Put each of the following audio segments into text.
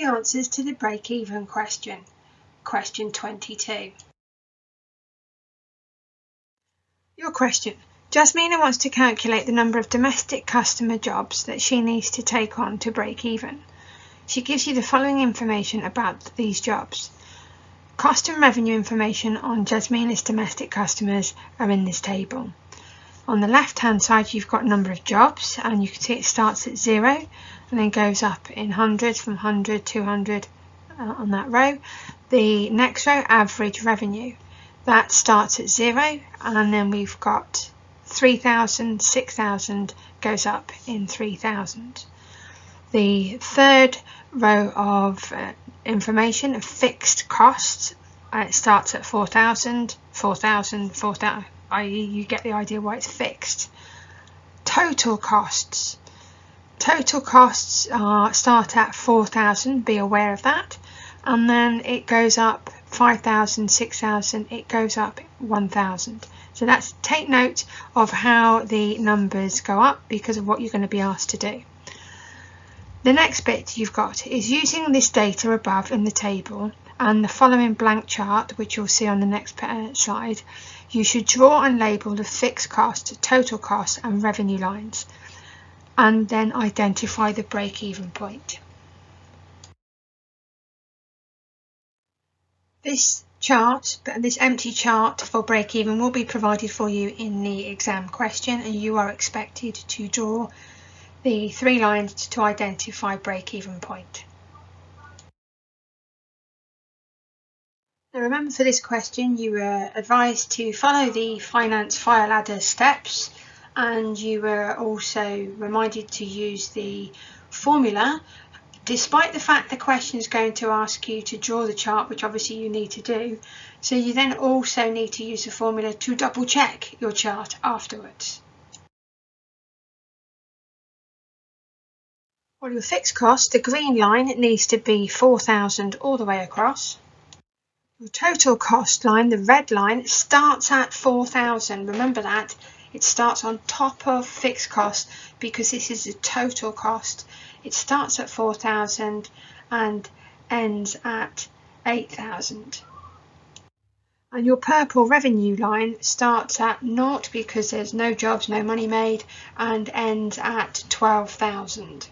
answers to the break-even question, question 22. Your question. Jasmina wants to calculate the number of domestic customer jobs that she needs to take on to break even. She gives you the following information about these jobs. Cost and revenue information on Jasmina's domestic customers are in this table. On the left hand side you've got number of jobs, and you can see it starts at 0 and then goes up in hundreds from 100, 200 on that row. The next row, average revenue, that starts at 0 and then we've got 3,000, 6,000 goes up in 3,000. The third row of information of fixed costs, it starts at 4,000, 4,000, 4,000, i.e. you get the idea why it's fixed. Total costs. Total costs start at 4,000, be aware of that, and then it goes up 5,000, 6,000, it goes up 1,000. So that's, take note of how the numbers go up because of what you're going to be asked to do. The next bit you've got is using this data above in the table and the following blank chart, which you'll see on the next slide. You should draw and label the fixed cost, total cost and revenue lines, and then identify the break-even point. This chart, this empty chart for break-even, will be provided for you in the exam question, and you are expected to draw the 3 lines to identify break-even point. Now remember, for this question you were advised to follow the finance fire ladder steps, and you were also reminded to use the formula. Despite the fact the question is going to ask you to draw the chart, which obviously you need to do, so you then also need to use the formula to double check your chart afterwards. For your fixed cost, the green line needs to be 4,000 all the way across. Your total cost line, the red line, starts at 4,000. Remember that, it starts on top of fixed cost because this is the total cost. It starts at 4,000 and ends at 8,000. And your purple revenue line starts at 0 because there's no jobs, no money made, and ends at 12,000.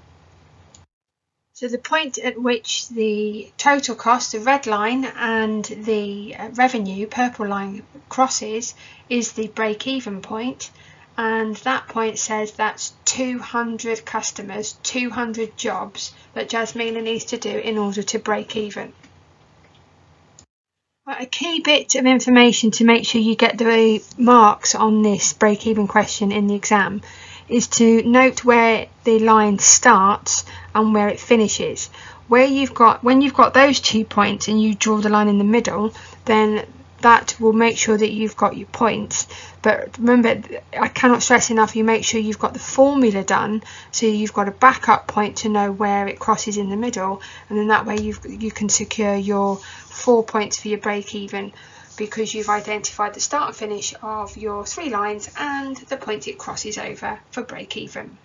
So the point at which the total cost, the red line, and the revenue, purple line, crosses is the break-even point, and that point says that's 200 customers, 200 jobs that Jasmina needs to do in order to break even. A key bit of information to make sure you get the marks on this break-even question in the exam is to note where the line starts and where it finishes. When you've got those 2 points and you draw the line in the middle, then that will make sure that you've got your points. But remember, I cannot stress enough, you make sure you've got the formula done, so you've got a backup point to know where it crosses in the middle, and then that way you can secure your 4 points for your break even, because you've identified the start and finish of your 3 lines and the point it crosses over for break even.